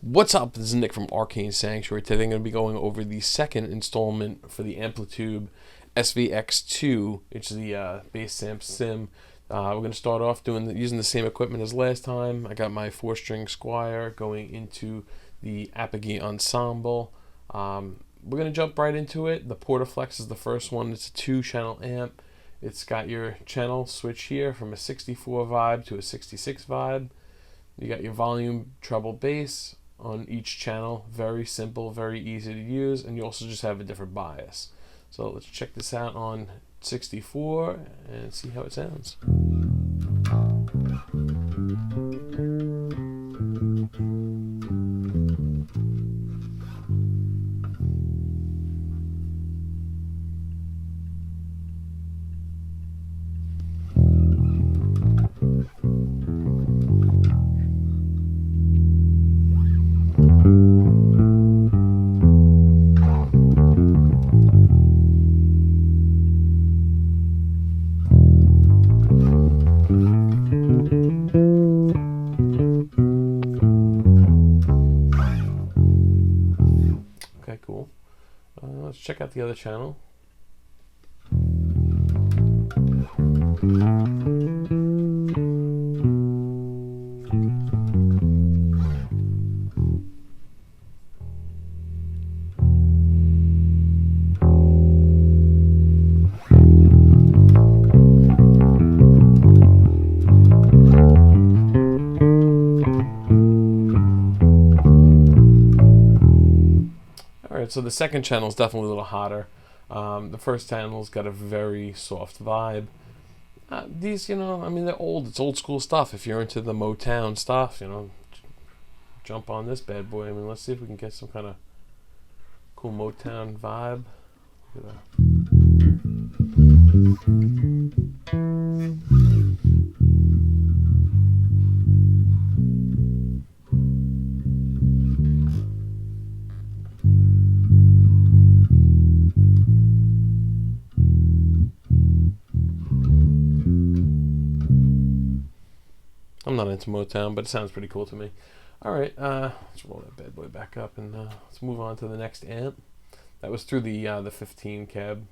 What's up? This is Nick from Arcane Sanctuary. Today I'm going to be going over the second installment for the Amplitube SVX2, which is the bass samp sim. We're going to start off using the same equipment as last time. I got my 4-string Squire going into the Ampeg ensemble. We're going to jump right into it. The Portaflex is the first one. It's a 2-channel amp. It's got your channel switch here from a 64 vibe to a 66 vibe. You got your volume, treble, bass on each channel. Very simple, very easy to use, and you also just have a different bias. So let's check this out on 64 and see how it sounds. Okay, cool. Let's check out the other channel. So the second channel is definitely a little hotter. The first channel's got a very soft vibe. These, I mean, they're old. It's old school stuff. If you're into the Motown stuff, jump on this bad boy. I mean, let's see if we can get some kind of cool Motown vibe. Look at that. I'm not into Motown, but it sounds pretty cool to me. Alright, let's roll that bad boy back up and let's move on to the next amp. That was through the 15 cab.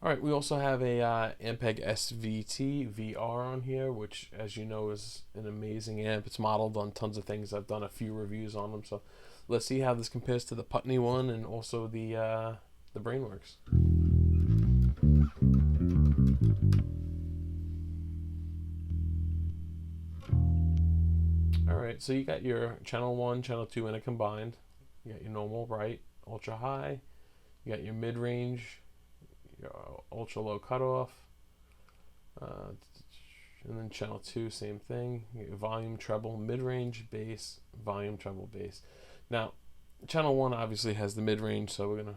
Alright, we also have a Ampeg svt-vr on here, which, as you know, is an amazing amp. It's modeled on tons of things. I've done a few reviews on them, so let's see how this compares to the Putney one and also the Brainworks. Alright, so you got your channel 1, channel 2 in a combined. You got your normal, right, ultra high. You got your mid-range, your ultra low cutoff. And then channel 2, same thing. You get your volume, treble, mid-range, bass, volume, treble, bass. Now, channel 1 obviously has the mid-range, so we're going to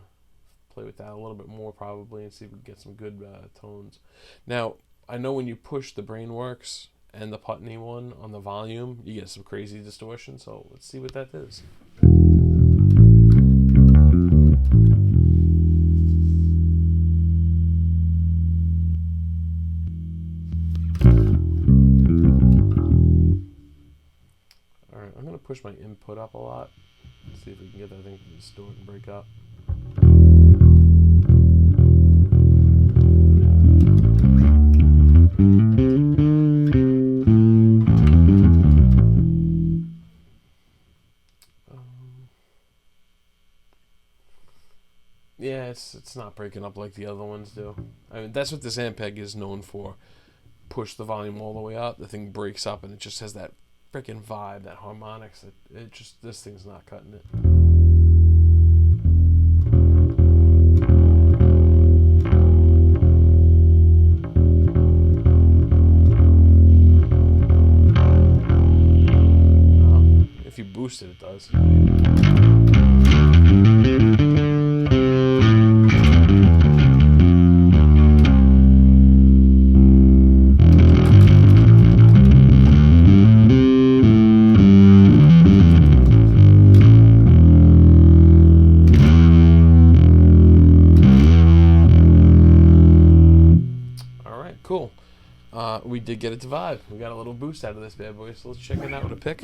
play with that a little bit more probably and see if we can get some good tones. Now, I know when you push the Brainworks and the Putney one on the volume, you get some crazy distortion, so let's see what that is. Alright, I'm going to push my input up a lot. Let's see if we can get that thing to distort and break up. Yeah, it's not breaking up like the other ones do. I mean, that's what this Ampeg is known for. Push the volume all the way up, the thing breaks up, and it just has that freaking vibe, that harmonics. This thing's not cutting it. If you boost it, it does. Cool. we did get it to vibe. We got a little boost out of this bad boy, so let's check it out with a pick.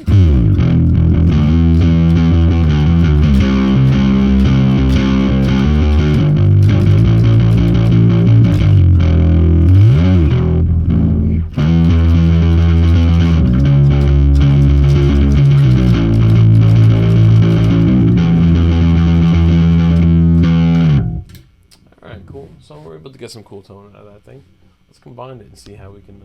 Alright, cool. So we're able to get some cool tone out of that thing. Let's combine it and see how we can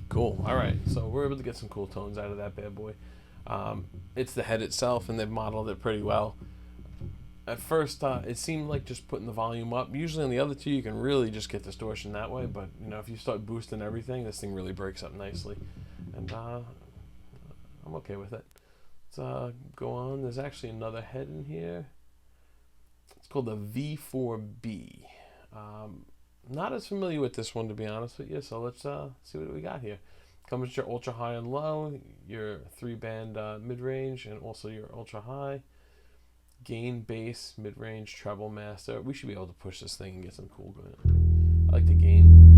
Cool. All right, so we're able to get some cool tones out of that bad boy. It's the head itself, and they've modeled it pretty well. At first, it seemed like just putting the volume up. Usually on the other two, you can really just get distortion that way, but you know, if you start boosting everything, this thing really breaks up nicely, and I'm okay with it. Let's go on. There's actually another head in here. It's called the V4B. Not as familiar with this one, to be honest with you, so let's see what we got here. Comes with your ultra high and low, your 3-band mid-range, and also your ultra high. Gain, bass, mid-range, treble, master. We should be able to push this thing and get some cool going. I like the gain.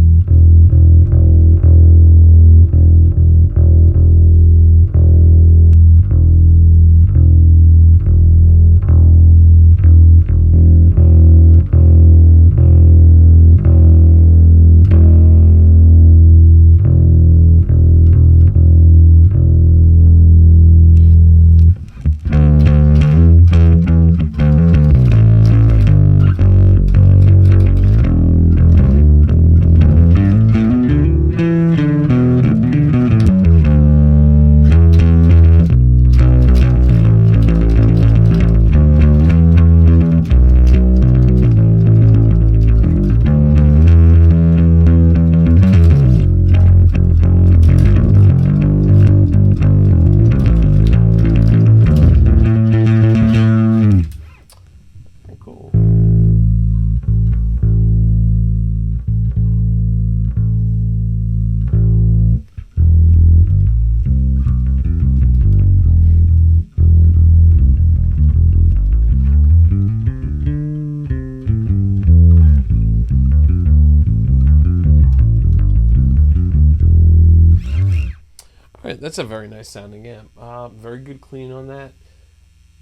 Alright, that's a very nice sounding amp. Very good clean on that.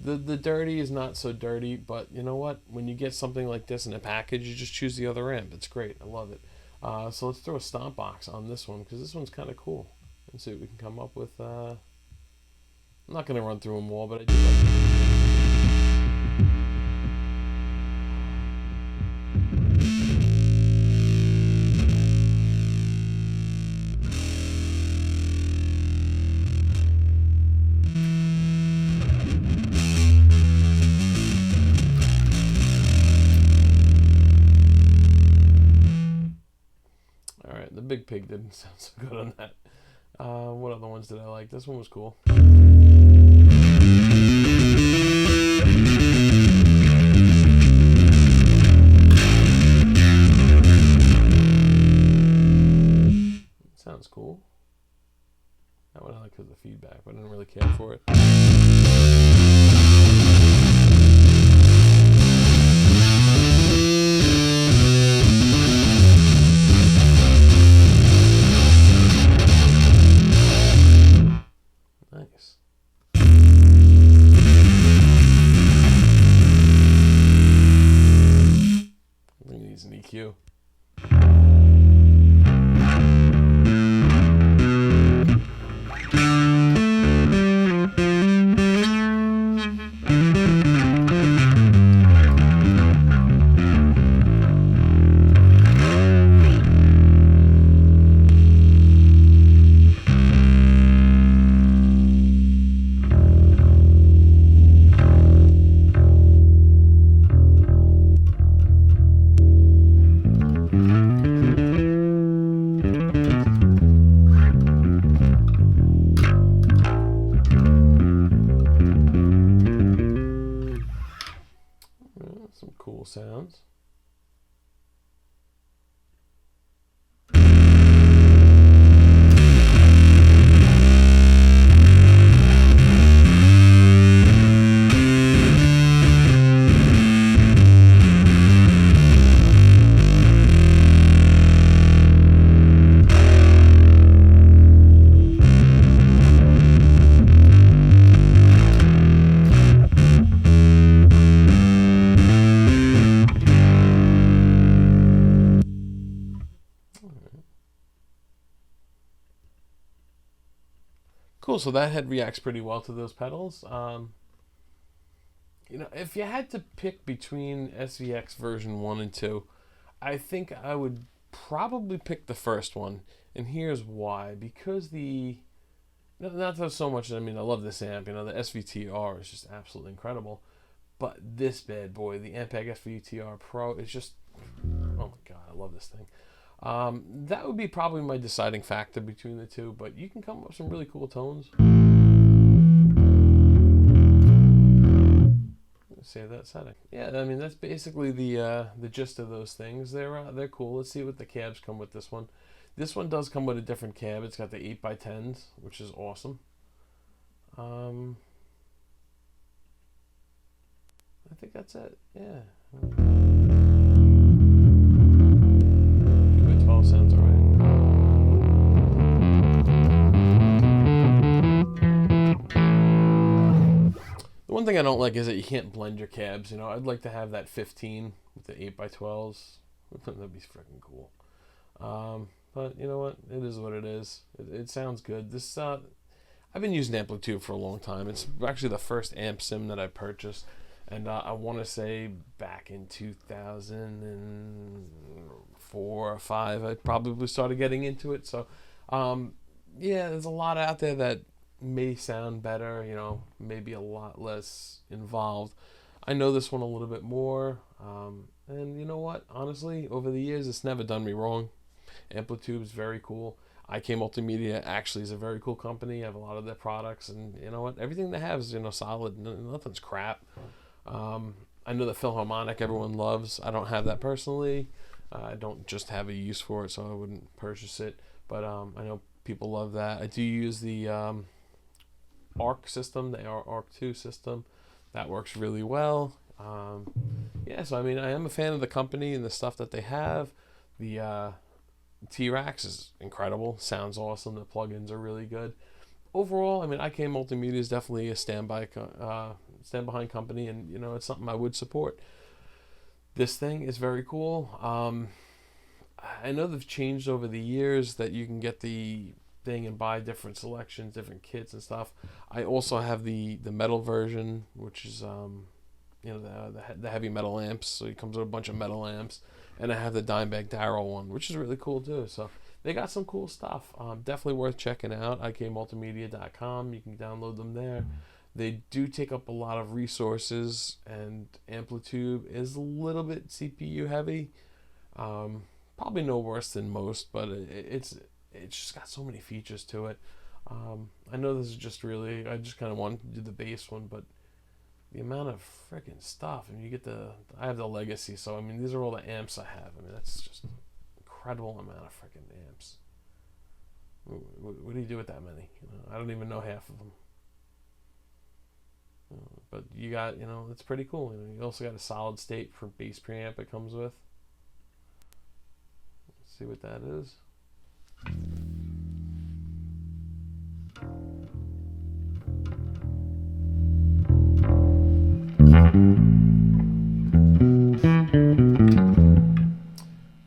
The dirty is not so dirty, but you know what? When you get something like this in a package, you just choose the other amp. It's great. I love it. So let's throw a stomp box on this one, because this one's kind of cool. Let's see what we can come up with. I'm not going to run through them all, but I do like it. The Big Pig didn't sound so good on that. What other ones did I like? This one was cool. Sounds cool. That one I like because of the feedback, but I didn't really care for it. Nice. cool sounds. Cool, so that head reacts pretty well to those pedals. You know, if you had to pick between SVX version 1 and 2, I think I would probably pick the first one. And here's why. Because not so much, I mean, I love this amp. You know, the SVT-R is just absolutely incredible. But this bad boy, the Ampeg VTVR Pro, is just, oh my God, I love this thing. That would be probably my deciding factor between the two, but you can come up with some really cool tones. Save that setting. Yeah, I mean that's basically the gist of those things. They're cool. Let's see what the cabs come with this one. This one does come with a different cab. It's got the 8x10s, which is awesome. I think that's it. Yeah. 2x12 sounds alright. The one thing I don't like is that you can't blend your cabs. You know, I'd like to have that 15 with the 8x12s. That'd be freaking cool. But you know what? It is what it is. It sounds good. This I've been using Amplitube for a long time. It's actually the first amp sim that I purchased. And I want to say back in 2004 or 5, I probably started getting into it. So, yeah, there's a lot out there that may sound better, you know, maybe a lot less involved. I know this one a little bit more. And you know what? Honestly, over the years, it's never done me wrong. Amplitube is very cool. Arcane Multimedia actually is a very cool company. I have a lot of their products. And you know what? Everything they have is, you know, solid. Nothing's crap. I know the Philharmonic everyone loves. I don't have that personally. I don't just have a use for it, so I wouldn't purchase it. But I know people love that. I do use the Arc system, the Arc 2 system. That works really well. Yeah, so I mean, I am a fan of the company and the stuff that they have. The T-Rax is incredible. Sounds awesome. The plugins are really good. Overall, I mean, Arcane Multimedia is definitely a stand behind company, and you know, it's something I would support. This thing is very cool. I know they've changed over the years that you can get the thing and buy different selections, different kits and stuff. I also have the metal version, which is you know, the heavy metal amps. So it comes with a bunch of metal amps, and I have the Dimebag Darrell one, which is really cool too. So they got some cool stuff. Definitely worth checking out. IKMultimedia.com. You can download them there. They do take up a lot of resources, and Amplitube is a little bit CPU heavy. Probably no worse than most, but it's just got so many features to it. I know this is just really, I just kind of wanted to do the base one, but the amount of freaking stuff, I mean, you get I have the Legacy, so I mean, these are all the amps I have. I mean, that's just incredible amount of freaking amps. What do you do with that many? You know, I don't even know half of them. But you got, you know, it's pretty cool. You know, you also got a solid state for bass preamp it comes with. Let's see what that is. I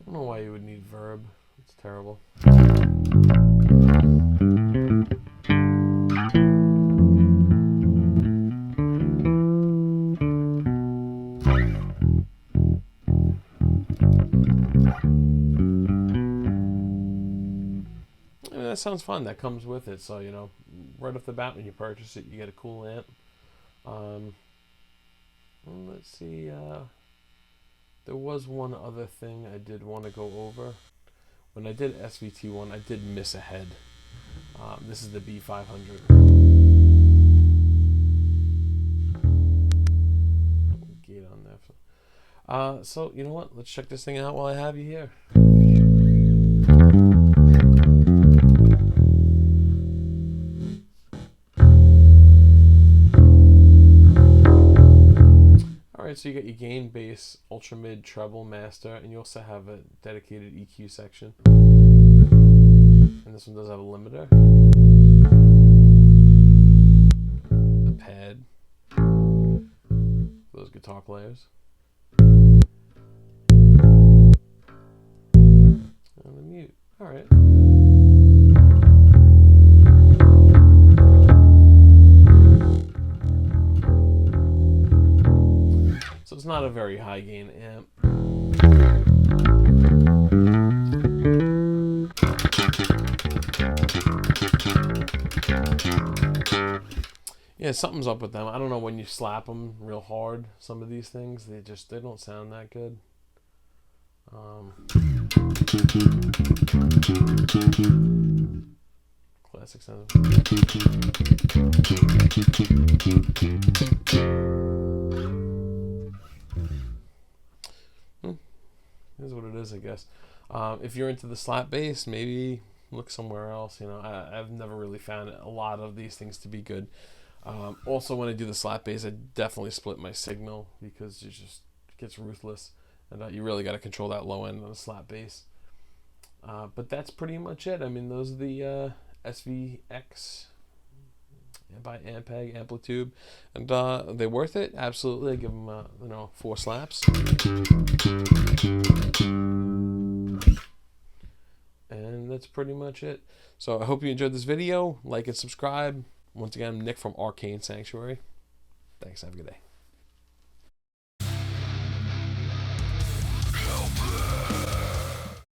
don't know why you would need verb. It's terrible. That sounds fun. That comes with it. So, you know, right off the bat when you purchase it, you get a cool amp. Let's see. There was one other thing I did want to go over. When I did SVT1, I did miss a head. This is the B500. Gate on there. So you know what? Let's check this thing out while I have you here. Alright, so you got your gain, bass, ultra mid, treble, master, and you also have a dedicated EQ section. And this one does have a limiter, a pad, those guitar players, and a mute. Alright. So it's not a very high gain amp. Yeah, something's up with them. I don't know, when you slap them real hard, some of these things, they don't sound that good. Classic sound. Here's what it is, I guess. If you're into the slap bass, maybe look somewhere else. You know, I've never really found a lot of these things to be good. Also, when I do the slap bass, I definitely split my signal because it gets ruthless, and you really got to control that low end on a slap bass. But that's pretty much it. I mean, those are the SVX by Ampeg, Amplitube, and they're worth it. Absolutely, I give them 4 slaps. And that's pretty much it. So I hope you enjoyed this video. Like and subscribe. Once again, I'm Nick from Arcane Sanctuary. Thanks. Have a good day.